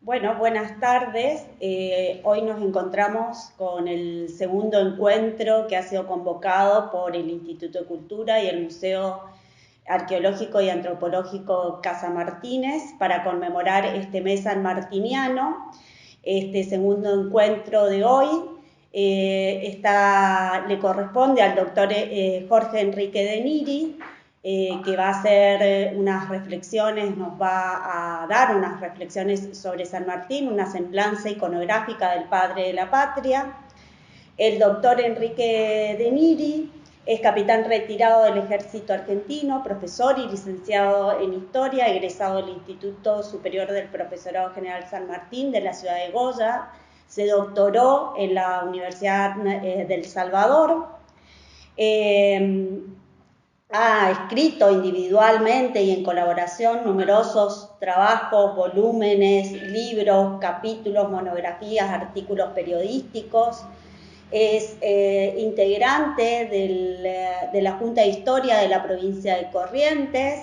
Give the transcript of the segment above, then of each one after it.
Bueno, buenas tardes. Hoy nos encontramos con el segundo encuentro que ha sido convocado por el Instituto de Cultura y el Museo Arqueológico y Antropológico Casa Martínez para conmemorar este mes sanmartiniano. Este segundo encuentro de hoy le corresponde al doctor Jorge Enrique de Niri, que va a hacer unas reflexiones, nos va a dar unas reflexiones sobre San Martín, una semblanza iconográfica del padre de la patria. El doctor Enrique de Niri es capitán retirado del Ejército Argentino, profesor y licenciado en Historia, egresado del Instituto Superior del Profesorado General San Martín de la ciudad de Goya. Se doctoró en la Universidad del Salvador. Ha escrito individualmente y en colaboración numerosos trabajos, volúmenes, libros, capítulos, monografías, artículos periodísticos. Es integrante de la Junta de Historia de la provincia de Corrientes,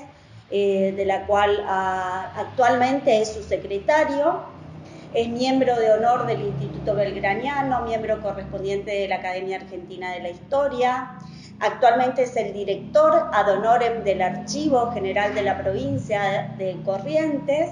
de la cual actualmente es su secretario. Es miembro de honor del Instituto Belgraniano, miembro correspondiente de la Academia Argentina de la Historia. Actualmente es el director ad honorem del Archivo General de la provincia de Corrientes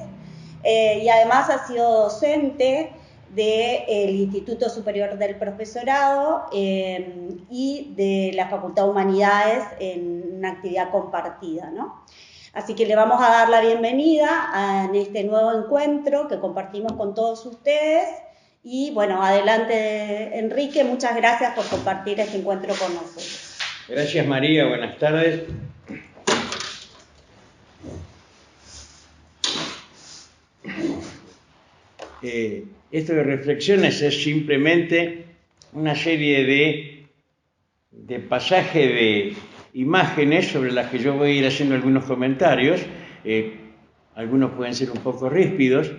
y además ha sido docente del Instituto Superior del Profesorado y de la Facultad de Humanidades en una actividad compartida, ¿no? Así que le vamos a dar la bienvenida en este nuevo encuentro que compartimos con todos ustedes. Y bueno, adelante Enrique, muchas gracias por compartir este encuentro con nosotros. Gracias María, buenas tardes. Esto de reflexiones es simplemente una serie de pasajes de imágenes sobre las que yo voy a ir haciendo algunos comentarios. Algunos pueden ser un poco ríspidos,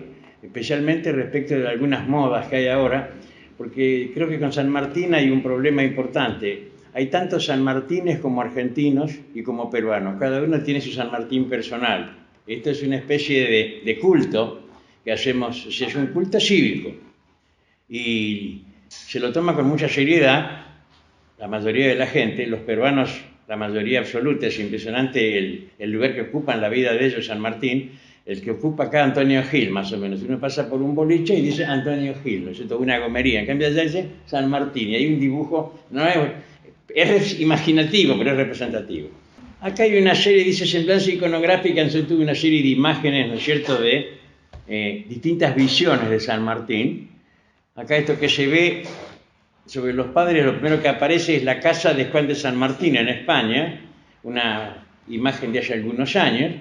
especialmente respecto de algunas modas que hay ahora, porque creo que con San Martín hay un problema importante. Hay tantos San Martines como argentinos y como peruanos. Cada uno tiene su San Martín personal. Esto es una especie de culto que hacemos, es un culto cívico. Y se lo toma con mucha seriedad la mayoría de la gente. Los peruanos, la mayoría absoluta, es impresionante el lugar que ocupa en la vida de ellos San Martín. El que ocupa acá Antonio Gil, más o menos. Uno pasa por un boliche y dice Antonio Gil, ¿no es cierto? Una gomería. En cambio allá dice San Martín y hay un dibujo, no es imaginativo, pero es representativo. Acá hay una serie, dice semblanza iconográfica, en tuve una serie de imágenes, ¿no es cierto?, de distintas visiones de San Martín. Acá esto que se ve sobre los padres, lo primero que aparece es la casa de Juan de San Martín en España, una imagen de hace algunos años.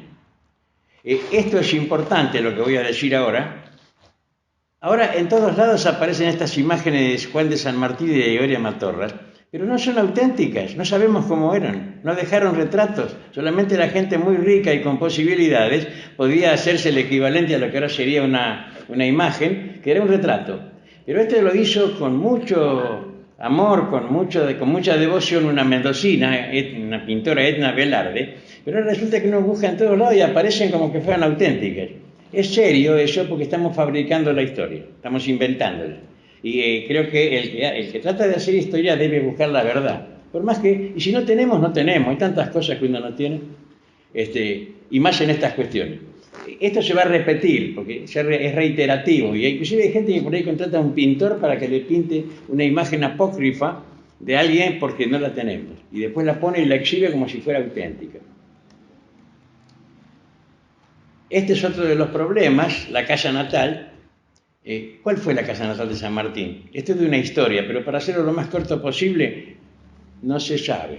Esto es importante, lo que voy a decir ahora. Ahora en todos lados aparecen estas imágenes de Juan de San Martín y de Gregoria Matorras, pero no son auténticas, no sabemos cómo eran, no dejaron retratos, solamente la gente muy rica y con posibilidades podía hacerse el equivalente a lo que ahora sería una imagen, que era un retrato. Pero este lo hizo con mucho amor, con mucha devoción, una mendocina, una pintora, Edna Velarde, pero resulta que uno busca en todos lados y aparecen como que fueran auténticas. Es serio eso porque estamos fabricando la historia, estamos inventándola. Y creo que el que trata de hacer historia debe buscar la verdad. Por más que, y si no tenemos, no tenemos. Hay tantas cosas que uno no tiene, y más en estas cuestiones. Esto se va a repetir, porque es reiterativo. Y inclusive hay gente que por ahí contrata a un pintor para que le pinte una imagen apócrifa de alguien porque no la tenemos. Y después la pone y la exhibe como si fuera auténtica. Este es otro de los problemas, la casa natal. ¿Cuál fue la casa natal de San Martín? Esto es de una historia, pero para hacerlo lo más corto posible, no se sabe.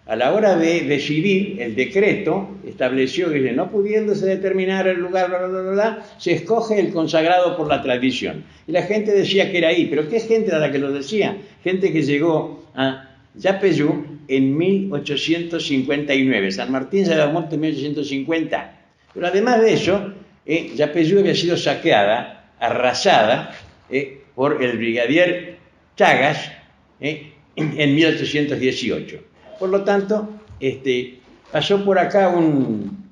A la hora de decidir, el decreto estableció que no pudiéndose determinar el lugar, se escoge el consagrado por la tradición. Y la gente decía que era ahí, pero ¿qué gente era la que lo decía? Gente que llegó a Yapeyú en 1859. San Martín se había muerto en 1850. Pero además de eso, Yapeyú había sido saqueada, arrasada por el brigadier Chagas en 1818. Por lo tanto, pasó por acá un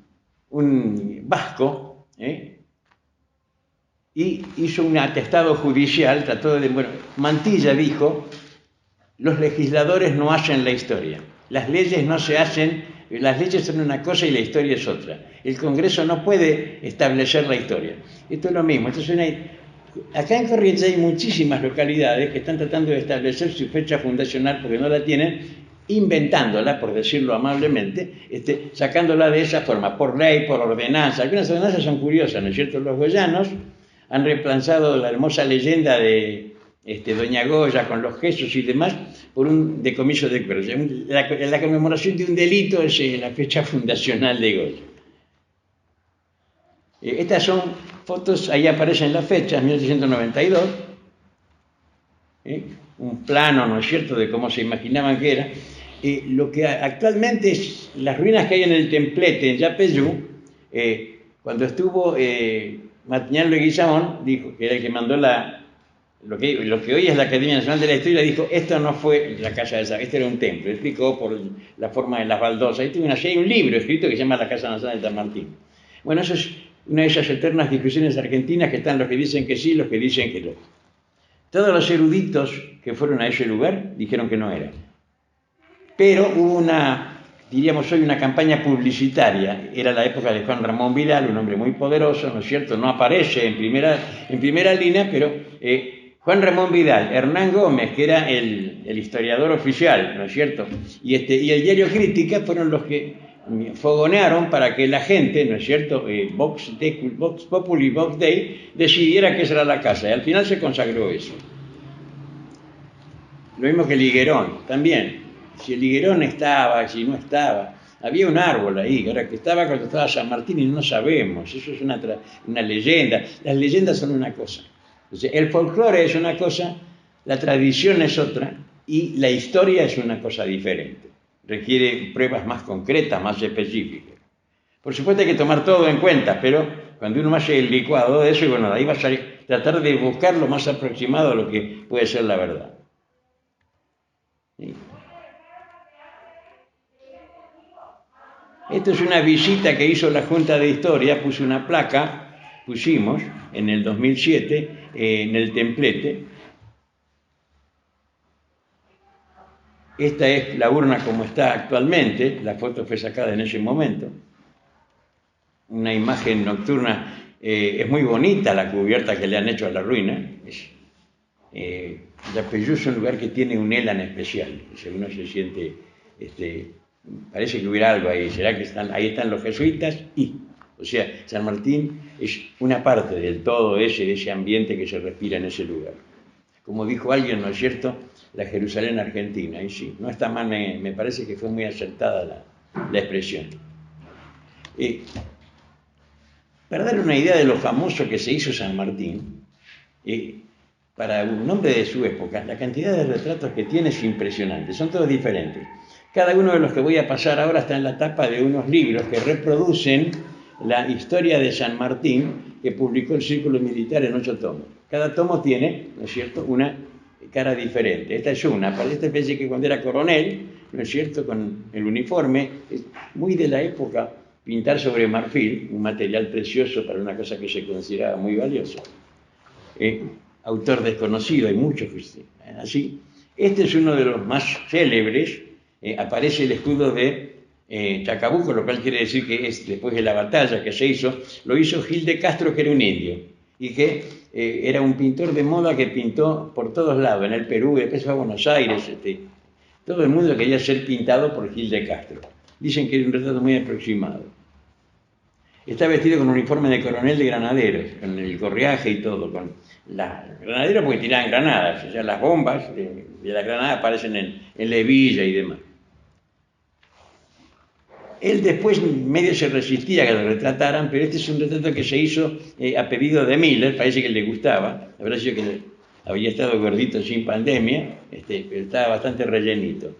vasco, y hizo un atestado judicial, trató de... Bueno, Mantilla dijo, los legisladores no hacen la historia, las leyes no se hacen, las leyes son una cosa y la historia es otra. El Congreso no puede establecer la historia. Esto es lo mismo. Acá en Corrientes hay muchísimas localidades que están tratando de establecer su fecha fundacional porque no la tienen, inventándola, por decirlo amablemente, sacándola de esa forma, por ley, por ordenanza. Algunas ordenanzas son curiosas, ¿no es cierto? Los goyanos han reemplazado la hermosa leyenda de Doña Goya con los quesos y demás por un decomiso de cuero. O sea, la conmemoración de un delito es la fecha fundacional de Goya. Estas son fotos, ahí aparecen las fechas, 1892, un plano, ¿no es cierto?, de cómo se imaginaban que era. Lo que actualmente es las ruinas que hay en el templete en Yapeyú, cuando estuvo Martiniano Leguizamón, dijo que era el que mandó lo que hoy es la Academia Nacional de la Historia, dijo, esto no fue la casa de San, esto era un templo, explicó por la forma de las baldosas. Hay un libro escrito que se llama La Casa Nacional de San Martín. Bueno, eso es una de esas eternas discusiones argentinas que están los que dicen que sí, los que dicen que no. Todos los eruditos que fueron a ese lugar dijeron que no era. Pero hubo diríamos hoy, una campaña publicitaria. Era la época de Juan Ramón Vidal, un hombre muy poderoso, ¿no es cierto? No aparece en primera línea, pero Juan Ramón Vidal, Hernán Gómez, que era el historiador oficial, ¿no es cierto? Y el diario Crítica fueron los que fogonearon para que la gente, ¿no es cierto?, Vox Populi, Vox Dei, decidiera que esa era la casa. Y al final se consagró eso. Lo mismo que el higuerón, también. Si el higuerón estaba, si no estaba. Había un árbol ahí, ahora que estaba cuando estaba San Martín y no sabemos. Eso es una leyenda. Las leyendas son una cosa. Entonces, el folclore es una cosa, la tradición es otra y la historia es una cosa diferente. Requiere pruebas más concretas, más específicas. Por supuesto hay que tomar todo en cuenta, pero cuando uno hace el licuado de eso, bueno, ahí va a tratar de buscar lo más aproximado a lo que puede ser la verdad. ¿Sí? Esto es una visita que hizo la Junta de Historia, pusimos en el 2007 en el templete. Esta es la urna como está actualmente, la foto fue sacada en ese momento. Una imagen nocturna, es muy bonita la cubierta que le han hecho a la ruina. Yapeyú es un lugar que tiene un élan especial, uno se siente, parece que hubiera algo ahí, será que ahí están los jesuitas o sea, San Martín es una parte del todo ese ambiente que se respira en ese lugar. Como dijo alguien, ¿no es cierto?, la Jerusalén argentina, y sí, no está mal, me parece que fue muy acertada la expresión. Para dar una idea de lo famoso que se hizo San Martín, para un hombre de su época, la cantidad de retratos que tiene es impresionante, son todos diferentes. Cada uno de los que voy a pasar ahora está en la tapa de unos libros que reproducen la historia de San Martín que publicó el Círculo Militar en 8 tomos. Cada tomo tiene, ¿no es cierto?, una cara diferente. Esta es una, para esta especie que cuando era coronel, ¿no es cierto?, con el uniforme, es muy de la época, pintar sobre marfil, un material precioso para una cosa que se consideraba muy valiosa. Autor desconocido, hay muchos que así. Este es uno de los más célebres, aparece el escudo de Chacabuco, lo cual quiere decir que después de la batalla que se hizo, lo hizo Gil de Castro, que era un indio, y que era un pintor de moda que pintó por todos lados, en el Perú, después fue a Buenos Aires, todo el mundo quería ser pintado por Gil de Castro. Dicen que es un retrato muy aproximado. Está vestido con un uniforme de coronel de granaderos, con el correaje y todo, con granaderos porque tiraban granadas, o sea, las bombas de las granadas aparecen en la hebilla y demás. Él después medio se resistía a que lo retrataran, pero este es un retrato que se hizo a pedido de Miller, parece que le gustaba, habrá sido que había estado gordito sin pandemia, pero estaba bastante rellenito.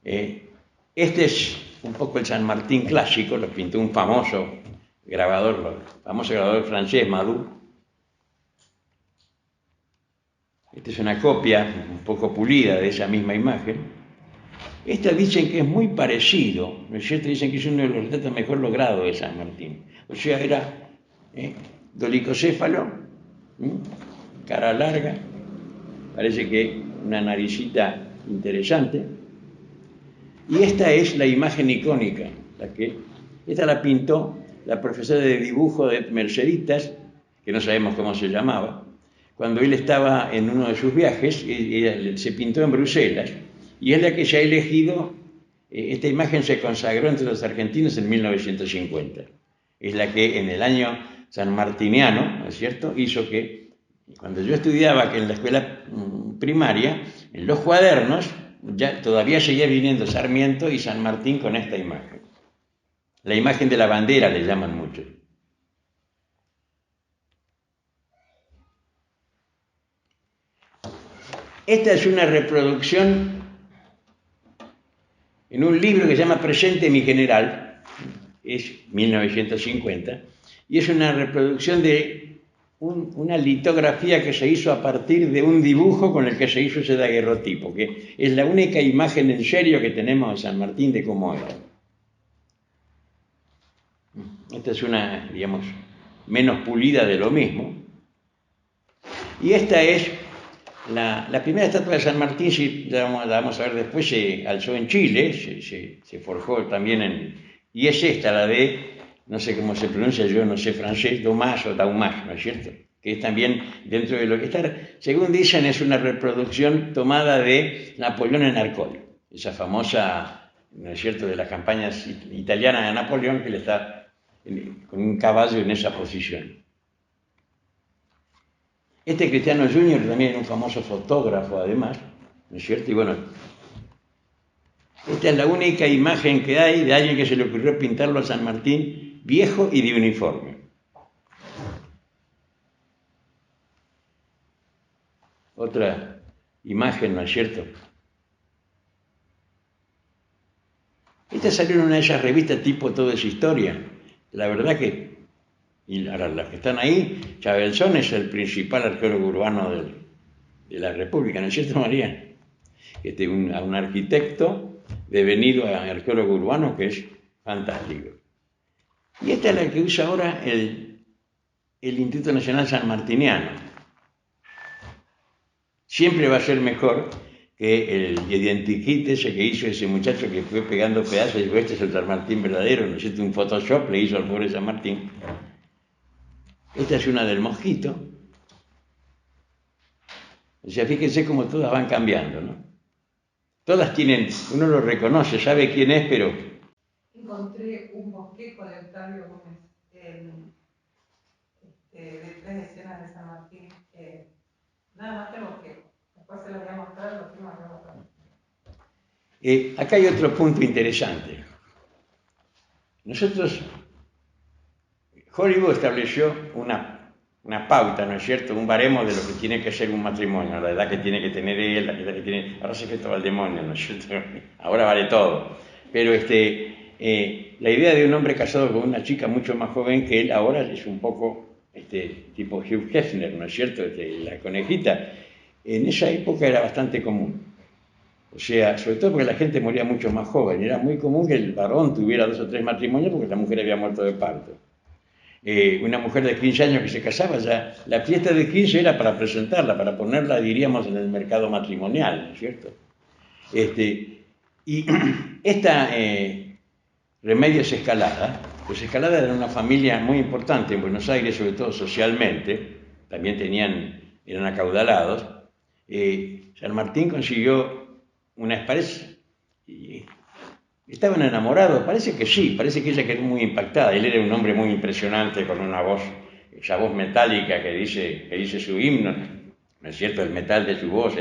Este es un poco el San Martín clásico, lo pintó un famoso grabador francés, Madou. Esta es una copia un poco pulida de esa misma imagen. Esta dicen que es muy parecido, ¿no es cierto? Dicen que es uno de los retratos mejor logrados de San Martín. O sea, era dolicocéfalo, cara larga, parece que una naricita interesante. Y esta es la imagen icónica, esta la pintó la profesora de dibujo de Merceditas, que no sabemos cómo se llamaba, cuando él estaba en uno de sus viajes. Ella se pintó en Bruselas, y es la que se ha elegido. Esta imagen se consagró entre los argentinos en 1950. Es la que en el año sanmartiniano, ¿no es cierto?, hizo que, cuando yo estudiaba en la escuela primaria, en los cuadernos, ya todavía seguía viniendo Sarmiento y San Martín con esta imagen. La imagen de la bandera le llaman mucho. Esta es una reproducción en un libro que se llama Presente mi general, es 1950, y es una reproducción de una litografía que se hizo a partir de un dibujo con el que se hizo ese daguerrotipo, que es la única imagen en serio que tenemos de San Martín de cómo era. Esta es una, digamos, menos pulida de lo mismo. Y esta es la primera estatua de San Martín, la vamos a ver después, se alzó en Chile, se forjó también y es esta, la de, no sé cómo se pronuncia, yo no sé francés, Dommage o Daummage, ¿no es cierto?, que es también dentro de lo que está, según dicen, es una reproducción tomada de Napoleón en Arcole, esa famosa, ¿no es cierto?, de las campañas italianas de Napoleón, que le está con un caballo en esa posición. Este Cristiano Junior también era un famoso fotógrafo, además, ¿no es cierto? Y bueno, esta es la única imagen que hay de alguien que se le ocurrió pintarlo a San Martín viejo y de uniforme. Otra imagen, ¿no es cierto? Esta salió en una de esas revistas tipo Todo es Historia. La verdad que, y ahora las que están ahí, Chabelson es el principal arqueólogo urbano de la República, ¿no es cierto, María? A un arquitecto devenido a arqueólogo urbano que es fantástico. Y esta es la que usa ahora el Instituto Nacional Sanmartiniano. Siempre va a ser mejor que el identikit ese que hizo ese muchacho que fue pegando pedazos y dijo, este es el San Martín verdadero, ¿no es cierto? Un Photoshop le hizo al pobre San Martín. Esta es una del Mosquito. O sea, fíjense cómo todas van cambiando, ¿no? Todas tienen, uno lo reconoce, sabe quién es, pero... Encontré un bosquejo de Octavio Gómez de 3 escenas de San Martín. Nada más que bosquejo. Después se lo voy a mostrar, lo que más voy a mostrar. Acá hay otro punto interesante. Nosotros, Hollywood estableció una pauta, ¿no es cierto?, un baremo de lo que tiene que ser un matrimonio, la edad que tiene que tener él, la edad que tiene... Ahora se fue todo al demonio, ¿no es cierto? Ahora vale todo. Pero la idea de un hombre casado con una chica mucho más joven que él ahora es un poco tipo Hugh Hefner, ¿no es cierto?, la conejita. En esa época era bastante común. O sea, sobre todo porque la gente moría mucho más joven. Era muy común que el varón tuviera 2 o 3 matrimonios porque la mujer había muerto de parto. Una mujer de 15 años que se casaba, ya la fiesta de 15 era para presentarla, para ponerla, diríamos, en el mercado matrimonial, ¿no es cierto? Y esta Remedios Escalada, pues Escalada era una familia muy importante en Buenos Aires, sobre todo socialmente, también eran acaudalados. San Martín consiguió una pareja. ¿Estaban enamorados? Parece que sí, parece que ella quedó muy impactada. Él era un hombre muy impresionante, con una voz, esa voz metálica que dice su himno, ¿no es cierto?, el metal de su voz,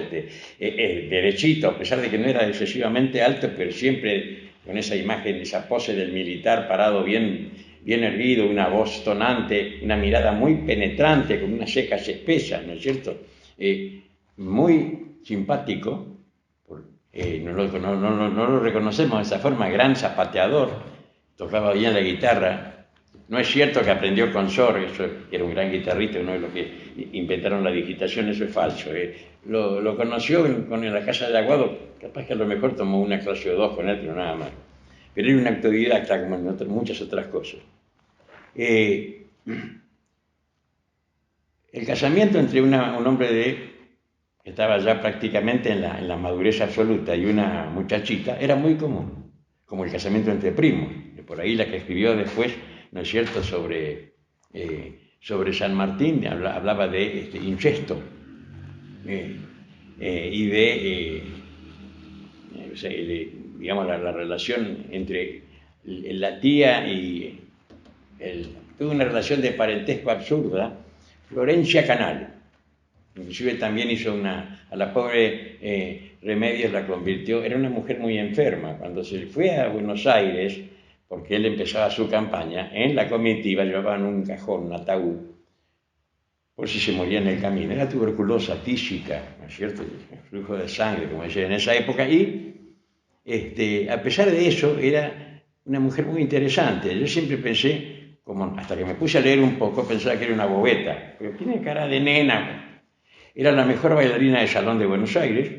derechito, a pesar de que no era excesivamente alto, pero siempre con esa imagen, esa pose del militar parado bien erguido, una voz tonante, una mirada muy penetrante, con unas cejas espesas, ¿no es cierto?, muy simpático. No lo reconocemos de esa forma, gran zapateador, tocaba bien la guitarra. No es cierto que aprendió con Sor, que era un gran guitarrista, uno de los que inventaron la digitación, eso es falso. Lo conoció en la casa de Aguado, capaz que a lo mejor tomó una clase o 2 con él, pero nada más. Pero era un autodidacta como en muchas otras cosas. El casamiento entre un hombre que estaba ya prácticamente en la madurez absoluta y una muchachita era muy común, como el casamiento entre primos. Por ahí la que escribió después, ¿no es cierto?, sobre San Martín, hablaba de incesto y digamos, la relación entre la tía y tuvo una relación de parentesco absurda, Florencia Canal. Inclusive también hizo a la pobre Remedios la convirtió, era una mujer muy enferma. Cuando se fue a Buenos Aires, porque él empezaba su campaña, en la comitiva llevaban un cajón, un ataúd, por si se moría en el camino. Era tuberculosa tísica, ¿no es cierto? Flujo de sangre, como decía en esa época, y a pesar de eso, era una mujer muy interesante. Yo siempre pensé, hasta que me puse a leer un poco, pensaba que era una bobeta, pero tiene cara de nena. Era la mejor bailarina de salón de Buenos Aires.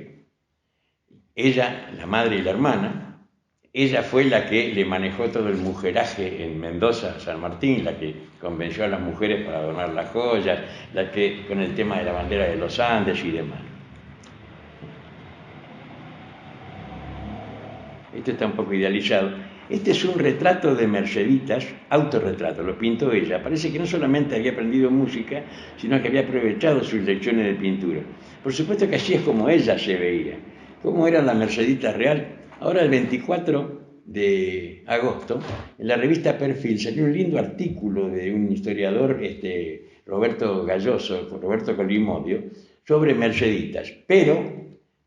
Ella, la madre y la hermana, ella fue la que le manejó todo el mujeraje en Mendoza, San Martín, la que convenció a las mujeres para donar las joyas, la que con el tema de la bandera de los Andes y demás. Esto está un poco idealizado. Este es un retrato de Merceditas, autorretrato, lo pintó ella. Parece que no solamente había aprendido música, sino que había aprovechado sus lecciones de pintura. Por supuesto que así es como ella se veía. ¿Cómo era la Mercedita real? Ahora, el 24 de agosto, en la revista Perfil salió un lindo artículo de un historiador, Roberto Galloso, Roberto Colimodio, sobre Merceditas. Pero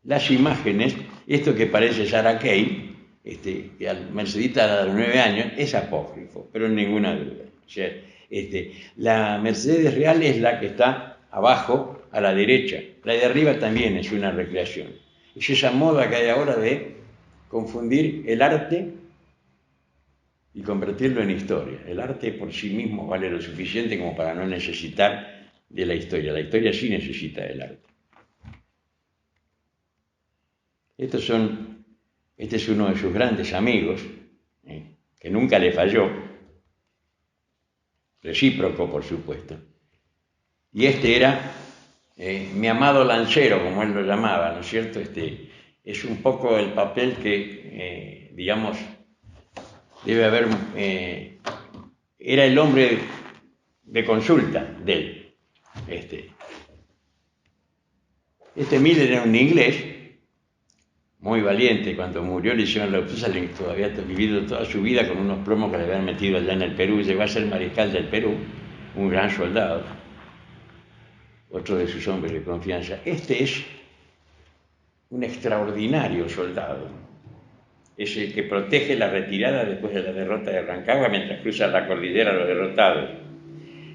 las imágenes, esto que parece Sarah Kay, que al Mercedita a los 9 años, es apócrifo, pero ninguna duda. O sea, la Mercedes real es la que está abajo a la derecha. La de arriba también es una recreación. Es esa moda que hay ahora de confundir el arte y convertirlo en historia. El arte por sí mismo vale lo suficiente como para no necesitar de la historia. La historia sí necesita del arte. Este es uno de sus grandes amigos, que nunca le falló, recíproco por supuesto. Y este era mi amado lancero, como él lo llamaba, ¿no es cierto? Es un poco el papel que, digamos, debe haber, era el hombre de consulta de él. Miller era un inglés, muy valiente. Cuando murió le hicieron la autopsia, todavía ha vivido toda su vida con unos plomos que le habían metido allá en el Perú. Llegó a ser mariscal del Perú, un gran soldado, otro de sus hombres de confianza. Este es un extraordinario soldado. Es el que protege la retirada después de la derrota de Rancagua mientras cruzan la cordillera los derrotados.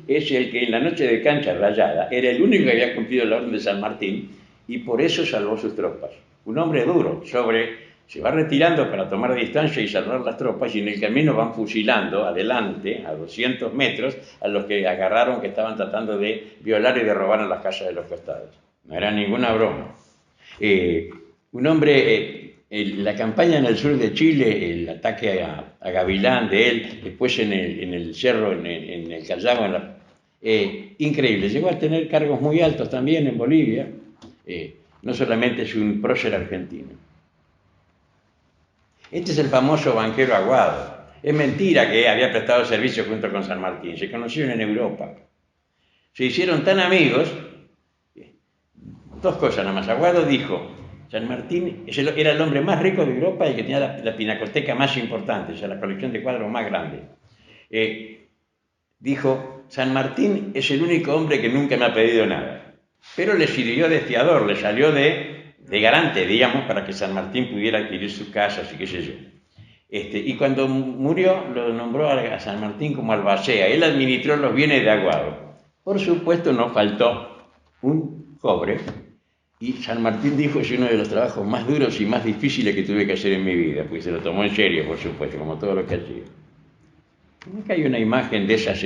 Es el que en la noche de Cancha Rayada era el único que había cumplido la orden de San Martín y por eso salvó sus tropas. Un hombre duro, se va retirando para tomar distancia y salvar las tropas y en el camino van fusilando adelante, a 200 metros, a los que agarraron que estaban tratando de violar y de robar en las casas de los costados. No era ninguna broma. Un hombre, la campaña en el sur de Chile, el ataque a Gavilán de él, después en el cerro, en el Callao, increíble. Llegó a tener cargos muy altos también en Bolivia. No solamente es un prócer argentino. Este es el famoso banquero Aguado. Es mentira que había prestado servicio junto con San Martín. Se conocieron en Europa. Se hicieron tan amigos. Dos cosas nada más. Aguado dijo, San Martín era el hombre más rico de Europa y que tenía la pinacoteca más importante, o sea, la colección de cuadros más grande. Dijo, San Martín es el único hombre que nunca me ha pedido nada. Pero le sirvió de fiador, le salió de garante, digamos, para que San Martín pudiera adquirir sus casas y qué sé yo. Y cuando murió, lo nombró a San Martín como albacea. Él administró los bienes de Aguado. Por supuesto, no faltó un cobre. Y San Martín dijo, es uno de los trabajos más duros y más difíciles que tuve que hacer en mi vida, porque se lo tomó en serio, por supuesto, como todo lo que hacía. Acá hay una imagen de esas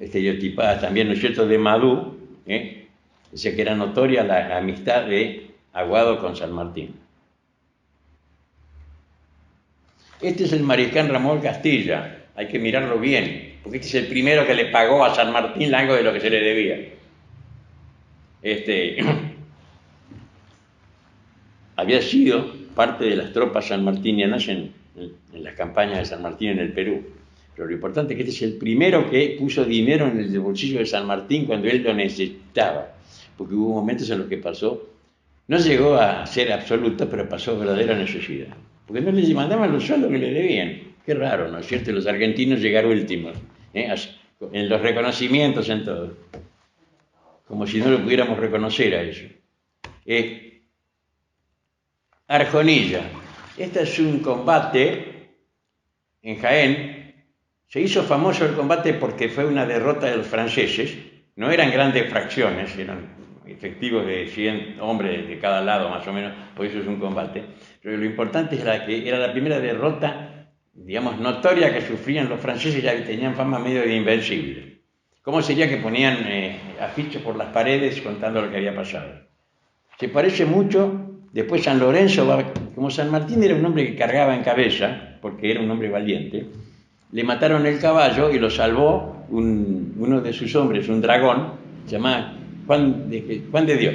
estereotipadas también, ¿no es cierto?, de Madú, decía que era notoria la amistad de Aguado con San Martín. Este es el mariscal Ramón Castilla. hay que mirarlo bien, porque este es el primero que le pagó a San Martín algo de lo que se le debía. Había sido parte de las tropas sanmartinianas en las campañas de San Martín en el Perú. Pero lo importante es que este es el primero que puso dinero en el bolsillo de San Martín cuando él lo necesitaba, porque hubo momentos en los que pasó, no llegó a ser absoluto, pero pasó verdadera necesidad, porque no le mandaban los sueldos que le debían. Qué raro, ¿no es cierto? Los argentinos llegaron últimos, en los reconocimientos, en todo, como si no lo pudiéramos reconocer a eso. Arjonilla. Este es un combate en Jaén. Se hizo famoso el combate porque fue una derrota de los franceses. No eran grandes fracciones, eran efectivos de 100 hombres de cada lado más o menos, por eso es un combate. Pero lo importante es que era la primera derrota, digamos, notoria que sufrían los franceses, ya que tenían fama medio de invencibles. ¿Cómo sería que ponían afiches por las paredes contando lo que había pasado? Se parece mucho. Después San Lorenzo, como San Martín era un hombre que cargaba en cabeza, porque era un hombre valiente, le mataron el caballo y lo salvó uno de sus hombres, un dragón, se llama Juan de Dios.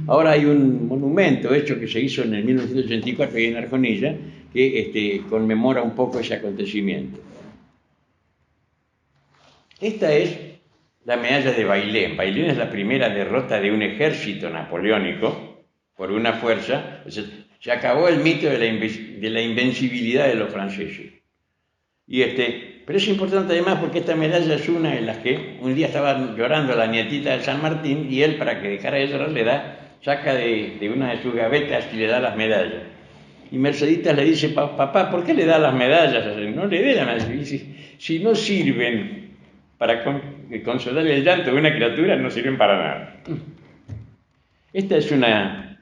Ahora hay un monumento hecho que se hizo en el 1984 ahí en Arjonilla, que conmemora un poco ese acontecimiento. Esta es la medalla de Bailén. Bailén es la primera derrota de un ejército napoleónico por una fuerza. Se acabó el mito de la invencibilidad de los franceses. Pero es importante además porque esta medalla es una en la que un día estaba llorando la nietita de San Martín y él, para que dejara de llorar, saca de una de sus gavetas y le da las medallas. Y Merceditas le dice: papá, ¿por qué le da las medallas? No le dé las medallas. Y dice: si no sirven para consolar el llanto de una criatura, no sirven para nada. Esta es una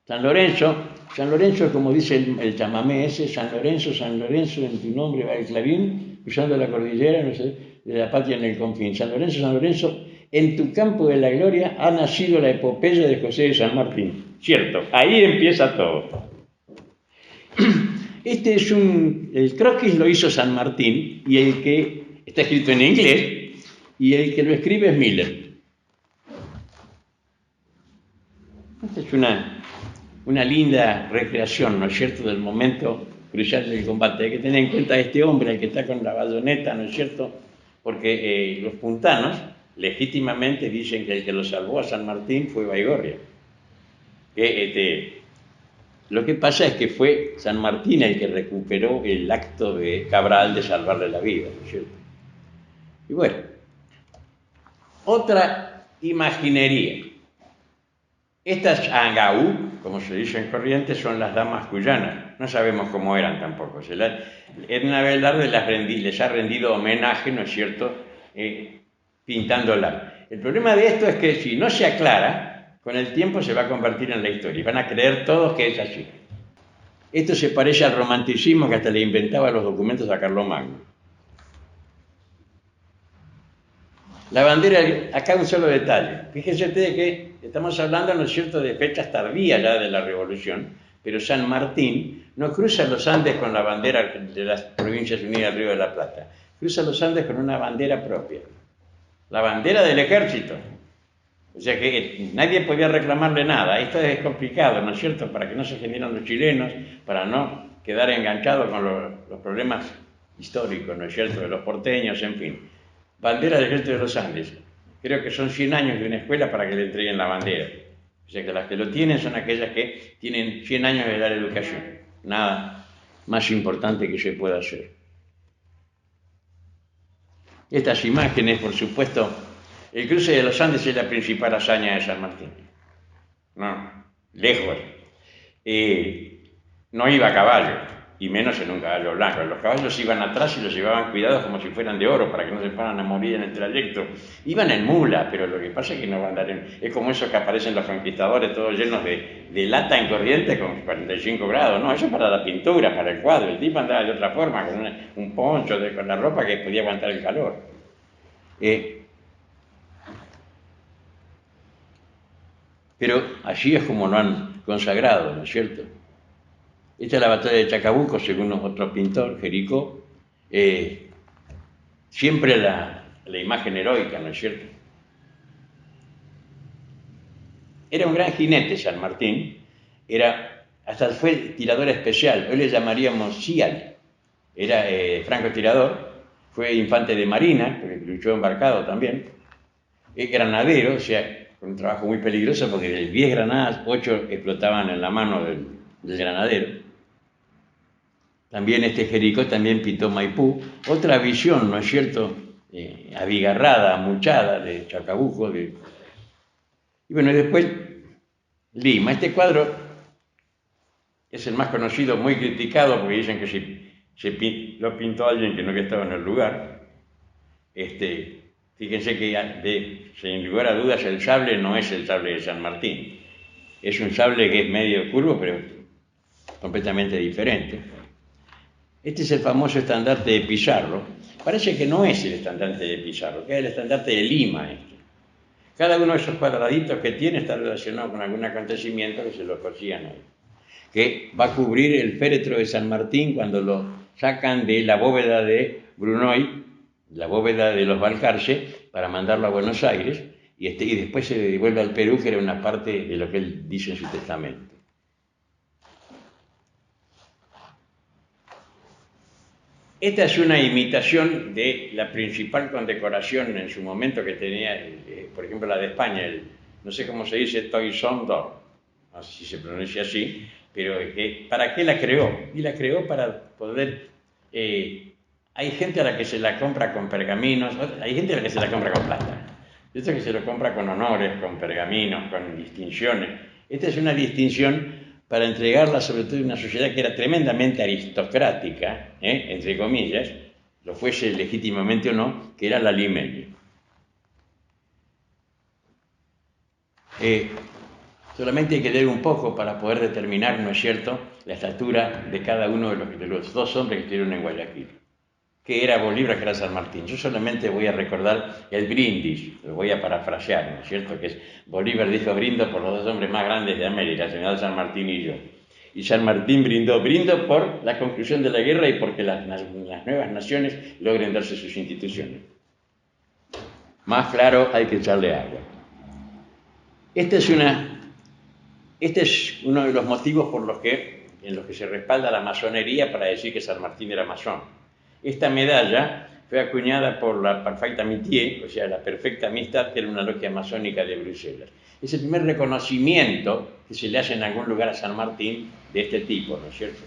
San Lorenzo. San Lorenzo, como dice el chamamé ese: San Lorenzo, en tu nombre va el clarín, cruzando la cordillera, no sé, de la patria en el confín. San Lorenzo, en tu campo de la gloria ha nacido la epopeya de José de San Martín. Cierto, ahí empieza todo. El croquis lo hizo San Martín, y el que está escrito en inglés, y el que lo escribe es Miller. Esta es una linda recreación, ¿no es cierto?, del momento crucial del combate. Hay que tener en cuenta a este hombre, el que está con la bayoneta, ¿no es cierto?, porque los puntanos legítimamente dicen que el que lo salvó a San Martín fue Baigorria. Lo que pasa es que fue San Martín el que recuperó el acto de Cabral de salvarle la vida, ¿no es cierto? Y bueno, otra imaginería. Estas angaú, como se dice en Corrientes, son las damas cuyanas. No sabemos cómo eran tampoco. Edna Velarde les ha rendido homenaje, ¿no es cierto?, pintándolas. El problema de esto es que si no se aclara, con el tiempo se va a convertir en la historia. Van a creer todos que es así. Esto se parece al romanticismo que hasta le inventaba los documentos a Carlomagno. La bandera, acá un solo detalle. Fíjense ustedes que estamos hablando, ¿no es cierto?, de fechas tardías ya de la Revolución, pero San Martín no cruza los Andes con la bandera de las Provincias Unidas del Río de la Plata. Cruza los Andes con una bandera propia, la bandera del ejército. O sea que nadie podía reclamarle nada. Esto es complicado, ¿no es cierto?, para que no se generen los chilenos, para no quedar enganchados con los problemas históricos, ¿no es cierto?, de los porteños, en fin. Bandera del Ejército de los Andes. Creo que son 100 años de una escuela para que le entreguen la bandera. O sea que las que lo tienen son aquellas que tienen 100 años de dar educación. Nada más importante que se pueda hacer. Estas imágenes, por supuesto, el cruce de los Andes es la principal hazaña de San Martín. No, lejos. No iba a caballo, y menos en un caballo blanco. Los caballos iban atrás y los llevaban cuidados como si fueran de oro, para que no se fueran a morir en el trayecto. Iban en mula, pero lo que pasa es que no van a andar en... Es como esos que aparecen los conquistadores, todos llenos de lata en corriente con 45 grados. No, eso es para la pintura, para el cuadro. El tipo andaba de otra forma, con un poncho, con la ropa que podía aguantar el calor. Pero así es como lo han consagrado, ¿no es cierto? Esta es la batalla de Chacabuco, según otro pintor, Jericó. siempre la imagen heroica, ¿no es cierto? Era un gran jinete San Martín, hasta fue tirador especial, hoy le llamaríamos SEAL, era francotirador, fue infante de marina, porque luchó embarcado también, es granadero, o sea, con un trabajo muy peligroso porque de 10 granadas, 8 explotaban en la mano del granadero. También Jericó también pintó Maipú, otra visión, ¿no es cierto?, abigarrada, amuchada, de Chacabuco. Y bueno, y después Lima. Este cuadro es el más conocido, muy criticado, porque dicen que lo pintó alguien que no estaba en el lugar. Fíjense que, sin lugar a dudas, el sable no es el sable de San Martín. Es un sable que es medio curvo, pero completamente diferente. Este es el famoso estandarte de Pizarro. Parece que no es el estandarte de Pizarro, que es el estandarte de Lima. Cada uno de esos cuadraditos que tiene está relacionado con algún acontecimiento que se lo cosían hoy. Que va a cubrir el féretro de San Martín cuando lo sacan de la bóveda de Brunoy, la bóveda de los Balcarce, para mandarlo a Buenos Aires, y después se devuelve al Perú, que era una parte de lo que él dice en su testamento. Esta es una imitación de la principal condecoración en su momento que tenía, por ejemplo, la de España, no sé cómo se dice, Toison d'Or, no sé si se pronuncia así, pero ¿para qué la creó? Y la creó para poder... hay gente a la que se la compra con pergaminos, hay gente a la que se la compra con plata, hay otra que se lo compra con honores, con pergaminos, con distinciones. Esta es una distinción para entregarla sobre todo a una sociedad que era tremendamente aristocrática, entre comillas, lo fuese legítimamente o no, que era la limeña. Solamente hay que leer un poco para poder determinar, ¿no es cierto?, la estatura de cada uno de los dos hombres que estuvieron en Guayaquil, que era Bolívar, que era San Martín. Yo solamente voy a recordar el brindis, lo voy a parafrasear, ¿no es cierto?, que es Bolívar dijo: brindo por los dos hombres más grandes de América, el general San Martín y yo. Y San Martín brindo por la conclusión de la guerra y porque las nuevas naciones logren darse sus instituciones. Más claro, hay que echarle agua. Este es uno de los motivos en los que se respalda la masonería para decir que San Martín era masón. Esta medalla fue acuñada por la Parfaite Amitié, o sea, la perfecta amistad, que era una logia masónica de Bruselas. Es el primer reconocimiento que se le hace en algún lugar a San Martín de este tipo, ¿no es cierto?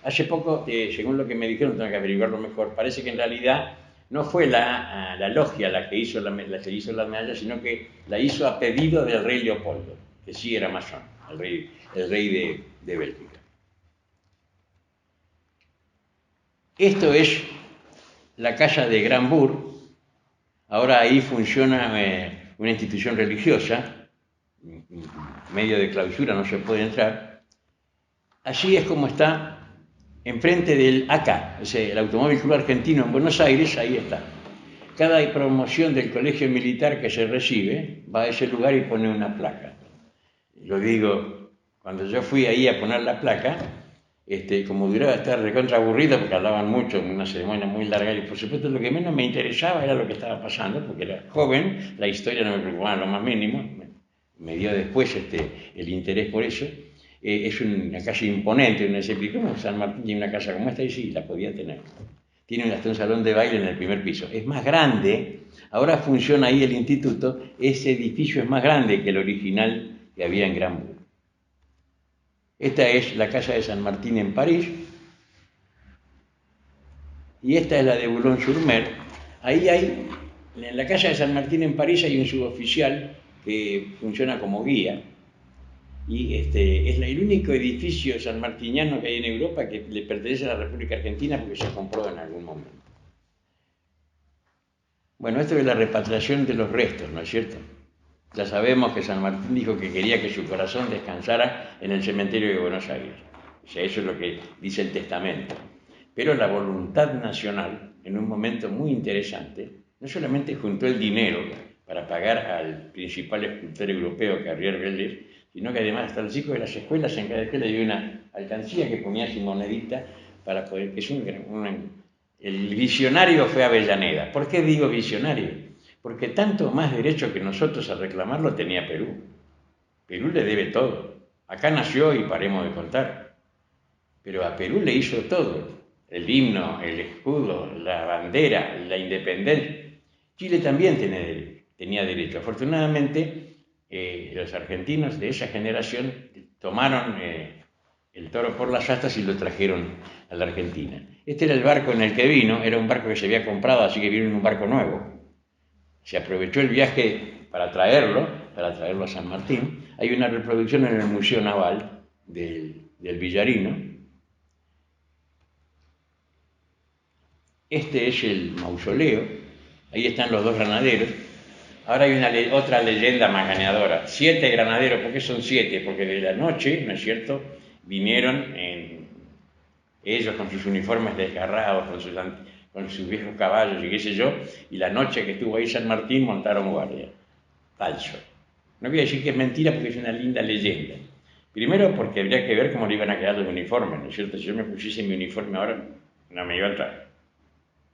Hace poco, según lo que me dijeron, tengo que averiguarlo mejor, parece que en realidad no fue la logia la que hizo la medalla, sino que la hizo a pedido del rey Leopoldo, que sí era masón, el rey de Bélgica. Esto es la casa de Granbourg. Ahora ahí funciona una institución religiosa, medio de clausura, no se puede entrar. Así es como está enfrente del ACA, el Automóvil Club Argentino en Buenos Aires, ahí está. Cada promoción del colegio militar que se recibe va a ese lugar y pone una placa. Lo digo, cuando yo fui ahí a poner la placa, como duraba estar recontra aburrido porque hablaban mucho, una ceremonia muy larga, y por supuesto lo que menos me interesaba era lo que estaba pasando, porque era joven, la historia no me preocupaba en lo más mínimo, me dio después el interés por eso. Es una calle imponente, uno dice: ¿cómo San Martín tiene una casa como esta? Y sí, la podía tener. Tiene hasta un salón de baile en el primer piso. Es más grande, ahora funciona ahí el instituto, ese edificio es más grande que el original que había en Granbourg. Esta es la casa de San Martín en París, y esta es la de Boulogne-sur-Mer. Ahí en la casa de San Martín en París hay un suboficial que funciona como guía, y es el único edificio sanmartiniano que hay en Europa que le pertenece a la República Argentina porque se compró en algún momento. Bueno, esto es la repatriación de los restos, ¿no es cierto? Ya sabemos que San Martín dijo que quería que su corazón descansara en el cementerio de Buenos Aires. O sea, eso es lo que dice el testamento. Pero la voluntad nacional, en un momento muy interesante, no solamente juntó el dinero para pagar al principal escultor europeo, Carrier Belleuse, sino que además hasta los chicos de las escuelas, en cada escuela había una alcancía que ponía su monedita para poder, que es el visionario fue Avellaneda. ¿Por qué digo visionario? Porque tanto más derecho que nosotros a reclamarlo tenía Perú. Perú le debe todo. Acá nació y paremos de contar. Pero a Perú le hizo todo. El himno, el escudo, la bandera, la independencia. Chile también tenía derecho. Afortunadamente, los argentinos de esa generación tomaron el toro por las astas y lo trajeron a la Argentina. Este era el barco en el que vino, era un barco que se había comprado, así que vino en un barco nuevo. Se aprovechó el viaje para traerlo a San Martín. Hay una reproducción en el Museo Naval del Villarino. Este es el mausoleo, ahí están los dos granaderos. Ahora hay otra leyenda más ganadora. 7 granaderos, ¿por qué son 7? Porque de la noche, ¿no es cierto?, vinieron ellos con sus uniformes desgarrados, con sus viejos caballos y qué sé yo, y la noche que estuvo ahí San Martín montaron guardia. Falso. No voy a decir que es mentira porque es una linda leyenda. Primero porque habría que ver cómo le iban a quedar los uniformes, ¿no es cierto? Si yo me pusiese mi uniforme ahora, no me iba a entrar.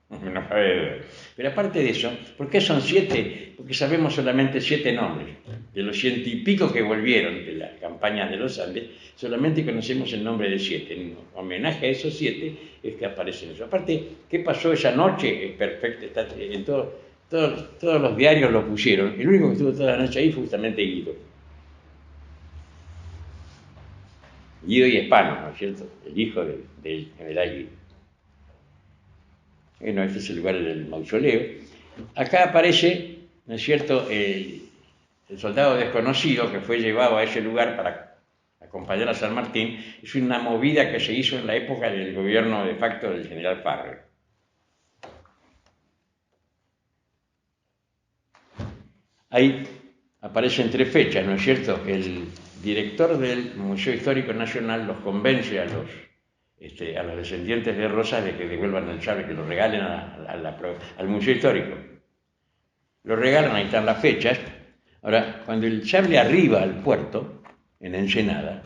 No cabe duda. Pero aparte de eso, ¿por qué son 7? Porque sabemos solamente 7 nombres. De los 100 y pico que volvieron de la campaña de los Andes, solamente conocemos el nombre de 7. En homenaje a esos 7 es que aparecen eso. Aparte, ¿qué pasó esa noche? Es perfecto, está en todos los diarios lo pusieron. El único que estuvo toda la noche ahí fue justamente Guido. Guido y Hispano, ¿no es cierto? El hijo del general Guido. Bueno, este es el lugar del mausoleo. Acá aparece, ¿no es cierto?, el soldado desconocido que fue llevado a ese lugar para acompañar a San Martín. Es una movida que se hizo en la época del gobierno de facto del general Parre. Ahí aparecen 3 fechas, ¿no es cierto? El director del Museo Histórico Nacional los convence a los descendientes de Rosas de que devuelvan el sable, que lo regalen al Museo Histórico. Lo regalan, ahí están las fechas. Ahora, cuando el sable arriba al puerto, en Ensenada,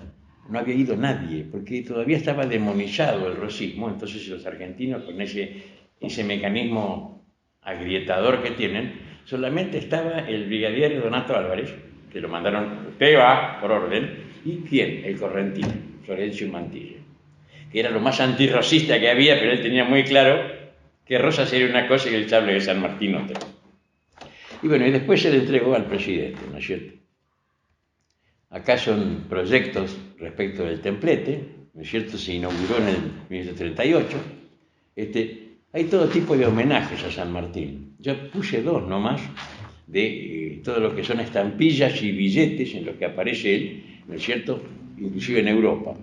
no había ido nadie, porque todavía estaba demonizado el rosismo, entonces los argentinos con ese mecanismo agrietador que tienen, solamente estaba el brigadier Donato Álvarez, que lo mandaron, usted va por orden, y ¿quién? El correntino, Florencio Mantilla, que era lo más antirrosista que había, pero él tenía muy claro que Rosas era una cosa y el sable de San Martín otra. Y bueno, y después se le entregó al presidente, ¿no es cierto? Acá son proyectos respecto del templete, ¿no es cierto? Se inauguró en el 1938. Hay todo tipo de homenajes a San Martín. Yo puse 2 nomás de todo lo que son estampillas y billetes en los que aparece él, ¿no es cierto? Inclusive en Europa.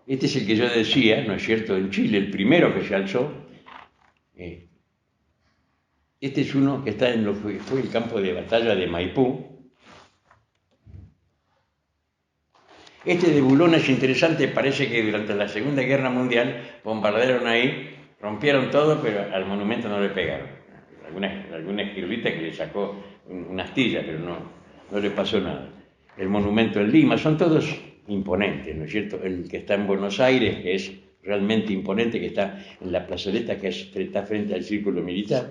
Este es el que yo decía, ¿no es cierto?, en Chile, el primero que se alzó. Este es uno que está en lo que fue el campo de batalla de Maipú. Este de Bulón es interesante, parece que durante la Segunda Guerra Mundial bombardearon ahí, rompieron todo, pero al monumento no le pegaron. Alguna esquirlita que le sacó una astilla, pero no le pasó nada. El monumento en Lima, son todos imponentes, ¿no es cierto? El que está en Buenos Aires, que es realmente imponente, que está en la plazoleta que está frente al círculo militar.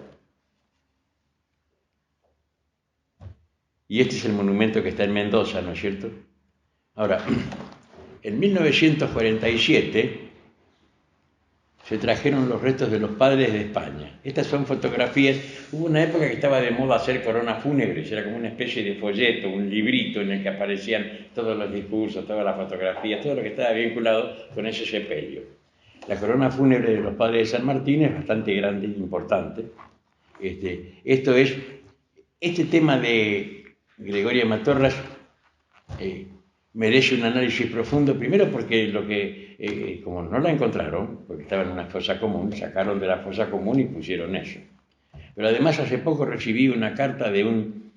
Y este es el monumento que está en Mendoza, ¿no es cierto? Ahora, en 1947 se trajeron los restos de los padres de España. Estas son fotografías. Hubo una época que estaba de moda hacer coronas fúnebres, era como una especie de folleto, un librito en el que aparecían todos los discursos, todas las fotografías, todo lo que estaba vinculado con ese sepelio. La corona fúnebre de los padres de San Martín es bastante grande e importante. Este tema de Gregoria Matorras merece un análisis profundo, primero porque como no la encontraron, porque estaba en una fosa común, sacaron de la fosa común y pusieron eso. Pero además hace poco recibí una carta de un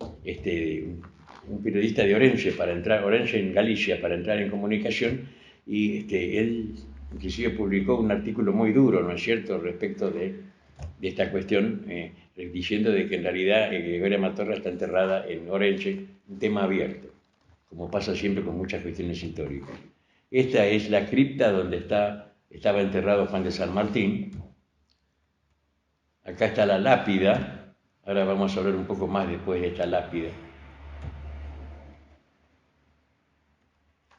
periodista de Orense en Galicia, para entrar en comunicación, y él inclusive publicó un artículo muy duro, ¿no es cierto?, respecto de esta cuestión, diciendo de que en realidad Gregoria Matorras está enterrada en Orense, un tema abierto, como pasa siempre con muchas cuestiones históricas. Esta es la cripta donde estaba enterrado Juan de San Martín. Acá está la lápida. Ahora vamos a hablar un poco más después de esta lápida.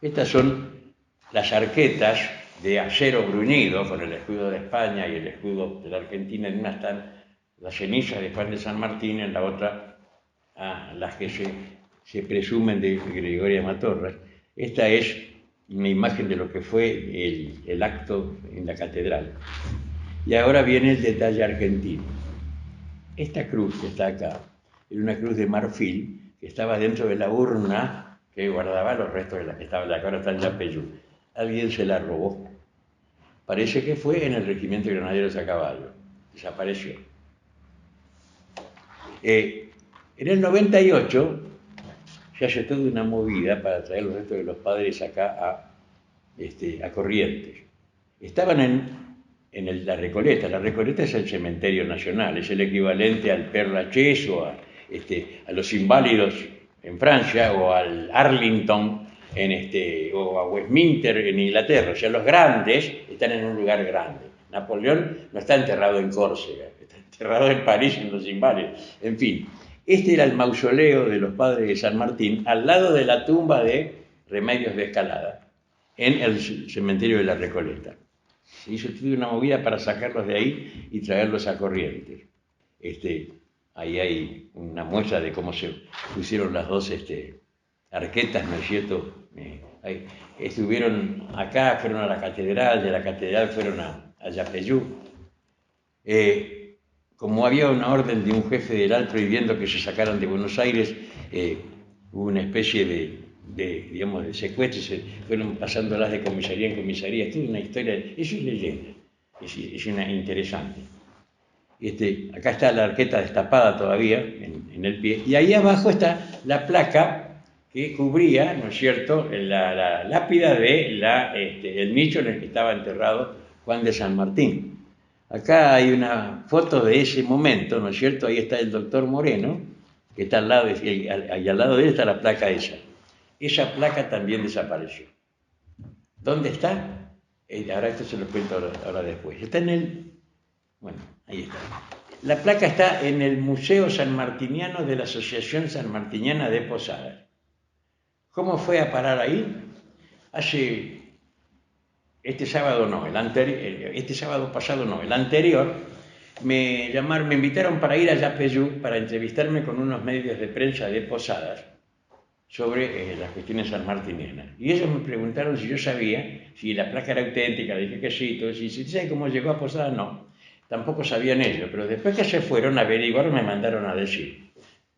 Estas son las arquetas de acero bruñido con el escudo de España y el escudo de la Argentina. En una están las cenizas de Juan de San Martín, en la otra las que se presumen de Gregoria Matorras. Esta es una imagen de lo que fue el acto en la catedral. Y ahora viene el detalle argentino. Esta cruz que está acá era una cruz de marfil que estaba dentro de la urna que guardaba los restos de la que estaba, la que ahora está en Yapeyú. Alguien se la robó. Parece que fue en el regimiento de granaderos a caballo. Desapareció. En el 98 se hace toda una movida para traer los restos de los padres acá a Corrientes. Estaban en la Recoleta. La Recoleta es el cementerio nacional, es el equivalente al Père Lachaise o a los Inválidos en Francia o al Arlington o a Westminster en Inglaterra. O sea, los grandes están en un lugar grande. Napoleón no está enterrado en Córcega, está enterrado en París en los Inválidos. En fin, este era el mausoleo de los padres de San Martín, al lado de la tumba de Remedios de Escalada, en el cementerio de la Recoleta. Se hizo toda una movida para sacarlos de ahí y traerlos a Corrientes. Ahí hay una muestra de cómo se pusieron las dos arquetas, ¿no es cierto? Estuvieron acá, fueron a la catedral, de la catedral fueron a Yapeyú. Como había una orden de un jefe del Alto prohibiendo que se sacaran de Buenos Aires, hubo una especie de secuestro, se fueron pasándolas de comisaría en comisaría. Esto es una historia, eso es leyenda, es una interesante. Acá está la arqueta destapada todavía en el pie, y ahí abajo está la placa que cubría, ¿no es cierto?, la lápida de el nicho en el que estaba enterrado Juan de San Martín. Acá hay una foto de ese momento, ¿no es cierto? Ahí está el doctor Moreno, que está al lado, y al lado de él está la placa esa. Esa placa también desapareció. ¿Dónde está? Ahora esto se lo cuento ahora después. Está bueno, ahí está. La placa está en el Museo Sanmartiniano de la Asociación Sanmartiniana de Posadas. ¿Cómo fue a parar ahí? Este sábado pasado no, el anterior, me invitaron para ir a Yapeyú para entrevistarme con unos medios de prensa de Posadas sobre las cuestiones sanmartinianas. Y ellos me preguntaron si yo sabía si la placa era auténtica, dije que sí, todo, si ¿saben cómo llegó a Posadas? No, tampoco sabían ellos, pero después que se fueron a averiguar me mandaron a decir.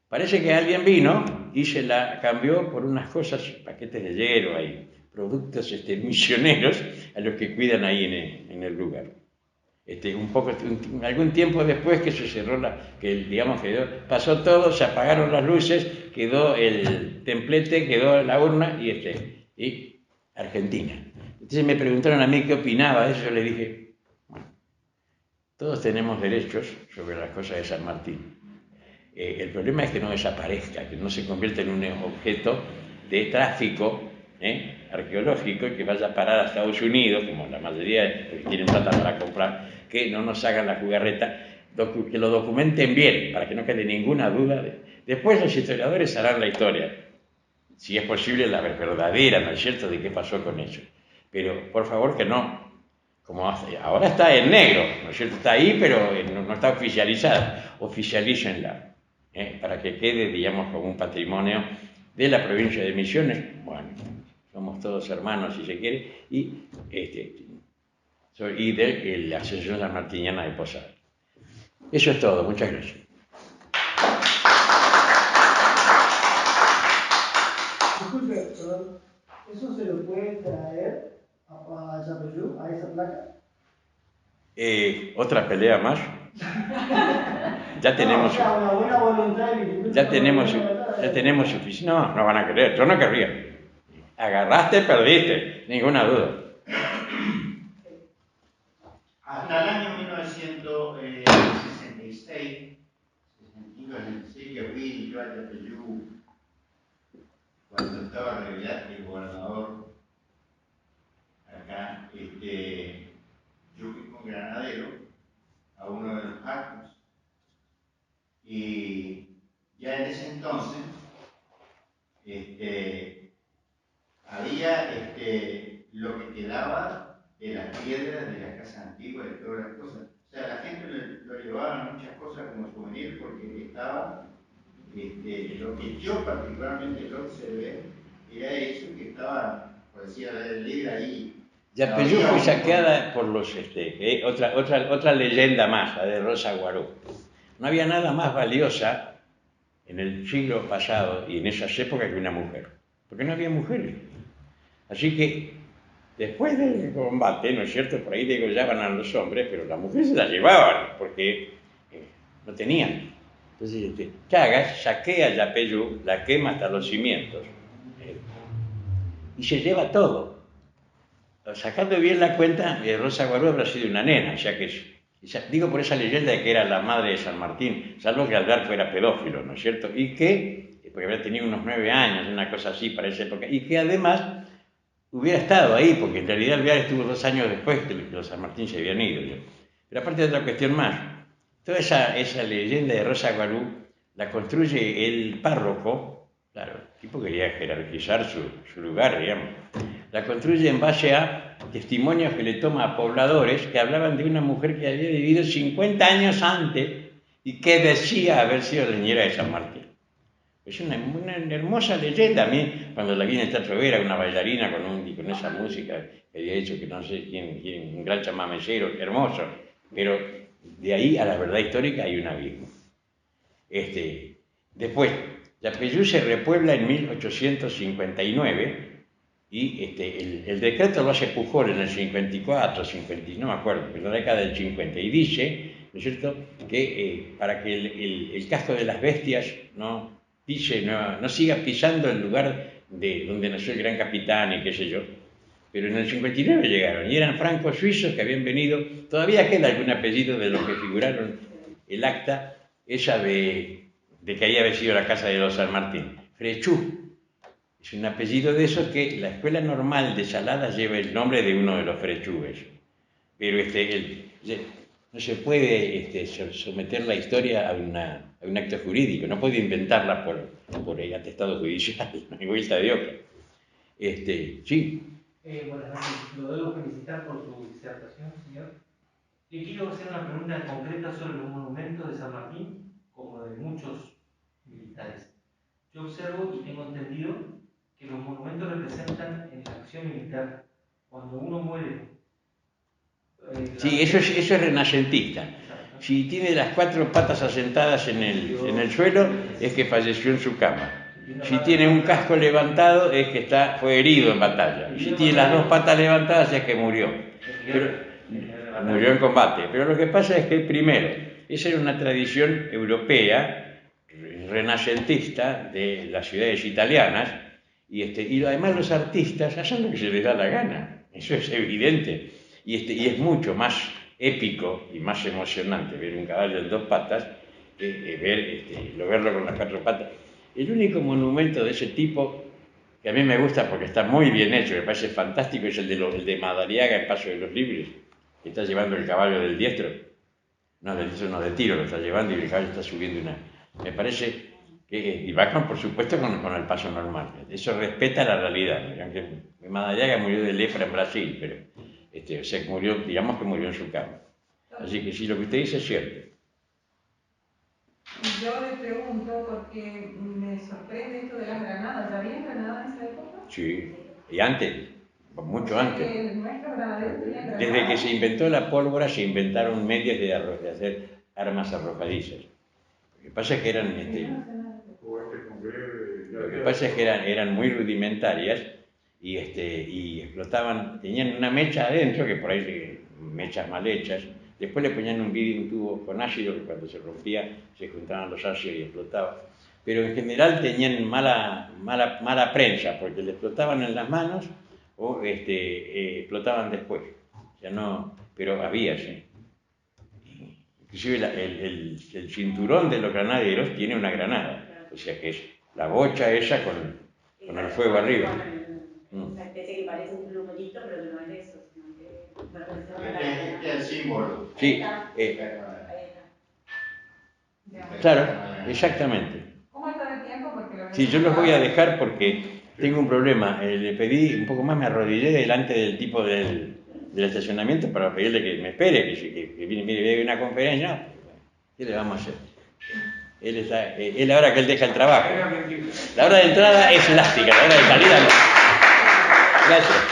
Parece que alguien vino y se la cambió por unas cosas, paquetes de hielo, hay productos misioneros a los que cuidan ahí en el lugar. Algún tiempo después que se cerró pasó todo, se apagaron las luces, quedó el templete, quedó la urna y Argentina. Entonces me preguntaron a mí qué opinaba de eso, yo le dije, bueno, todos tenemos derechos sobre las cosas de San Martín. El problema es que no desaparezca, que no se convierta en un objeto de tráfico arqueológico y que vaya a parar a Estados Unidos, como la mayoría de los que tienen plata para comprar, que no nos hagan la jugarreta, que lo documenten bien, para que no quede ninguna duda. Después los historiadores harán la historia, si es posible la verdadera, ¿no es cierto?, de qué pasó con eso. Pero, por favor, que no. Como ahora está en negro, ¿no es cierto? Está ahí, pero no está oficializada. Oficialícenla. Para que quede, digamos, como un patrimonio de la provincia de Misiones. Bueno, somos todos hermanos, si se quiere, y de la Asociación Sanmartiniana de Posadas. Eso es todo, muchas gracias. Disculpe, perdón, ¿eso se lo puede traer a Yapeyú, a esa placa? Otra pelea más. Ya tenemos. No, una buena voluntad. Ya tenemos suficiente. No van a querer. Yo no querría. Agarraste, perdiste, ninguna duda. Hasta el año 1966, 66, que fui yo a Yapeyú cuando estaba el gobernador de las piedras, de las casas antiguas, de todas las cosas. O sea, la gente lo llevaba a muchas cosas como souvenir porque estaba, lo que yo particularmente lo observé, era eso que estaba, por decir al aire libre ahí. Yapeyú fue saqueada por los, otra leyenda más, la de Rosa Guarú. No había nada más valiosa en el siglo pasado y en esas épocas que una mujer, porque no había mujeres. Así que después del combate, ¿no es cierto?, por ahí degollaban a los hombres, pero las mujeres se las llevaban porque no tenían. Entonces, Chagas saquea Yapeyú, la quema hasta los cimientos y se lleva todo. Sacando bien la cuenta, Rosa Guarú habrá sido una nena, ya que digo por esa leyenda de que era la madre de San Martín, salvo que Alvear fuera pedófilo, ¿no es cierto? Y que, porque habría tenido unos 9 años, una cosa así para esa época, y que además hubiera estado ahí, porque en realidad Alvear estuvo 2 años después que los San Martín se habían ido. Pero aparte de otra cuestión más, toda esa leyenda de Rosa Guarú la construye el párroco, claro, el tipo quería jerarquizar su lugar, digamos. La construye en base a testimonios que le toma a pobladores que hablaban de una mujer que había vivido 50 años antes y que decía haber sido leñera de San Martín. Es una hermosa leyenda. A mí, cuando la vi en el Teatro Vera, una bailarina con esa música que había hecho, que no sé quién, un gran chamamecero, hermoso, pero de ahí a la verdad histórica hay un abismo. Después, Yapeyú se repuebla en 1859 y el decreto lo hace Pujol en el 54, 50, no me acuerdo, pero en la década del 50, y dice, ¿no es cierto?, que para que el casco de las bestias no siga pisando el lugar de donde nació el gran capitán y qué sé yo. Pero en el 59 llegaron y eran francos suizos que habían venido, todavía queda algún apellido de los que figuraron el acta, esa de que ahí había sido la casa de los San Martín. Frechú es un apellido de esos que la Escuela Normal de Saladas lleva el nombre de uno de los frechúes. Pero no se puede someter la historia a un acto jurídico, no puede inventarla por el atestado judicial, no hay vuelta de otra. Sí. Buenas noches, lo debo felicitar por su disertación, señor. Le quiero hacer una pregunta concreta sobre los monumentos de San Martín, como de muchos militares. Yo observo y tengo entendido que los monumentos representan en la acción militar. Cuando uno muere... Sí, eso es renacentista. Si tiene las 4 patas asentadas en el suelo, es que falleció en su cama. Si tiene un casco levantado, es que fue herido en batalla. Y si tiene las 2 patas levantadas, es que murió. Murió en combate. Pero lo que pasa es que, primero, esa era una tradición europea, renacentista, de las ciudades italianas, y además los artistas hacen lo que se les da la gana. Eso es evidente. Y es mucho más épico y más emocionante ver un caballo en 2 patas que verlo con las 4 patas. El único monumento de ese tipo que a mí me gusta porque está muy bien hecho, me parece fantástico, es el de Madariaga en Paso de los Libres, que está llevando el caballo del diestro. No, del diestro no, de tiro lo está llevando y el caballo está subiendo Me parece que... Y va por supuesto con el paso normal. Eso respeta la realidad. Aunque Madariaga murió de lepra en Brasil, pero... o sea, digamos que murió en su cama. Así que sí, lo que usted dice es cierto. Yo le pregunto porque me sorprende esto de las granadas. ¿Ya había granadas en esa época? Sí, y antes, mucho antes. Nuestros granaderos tenían granadas. Desde que se inventó la pólvora se inventaron medios de hacer armas arrojadizas. Lo que pasa es que eran muy rudimentarias y explotaban, tenían una mecha adentro, que por ahí mechas mal hechas, después le ponían un tubo con ácido que cuando se rompía se juntaban los ácidos y explotaba. Pero en general tenían mala prensa, porque le explotaban en las manos o explotaban después. O sea, no, pero había, sí. Inclusive el cinturón de los granaderos tiene una granada, o sea que es la bocha esa con el fuego arriba. Una especie que parece un plumolito, pero que no es eso, sino que Este es el símbolo. Sí, claro, exactamente. ¿Cómo está de tiempo? Sí, yo los voy a dejar porque tengo un problema. Le pedí un poco más, me arrodillé delante del tipo del del estacionamiento para pedirle que me espere, que viene, mire, viene una conferencia. No, ¿qué le vamos a hacer? Es la hora que él deja el trabajo. La hora de entrada es elástica, la hora de salida no. Gracias.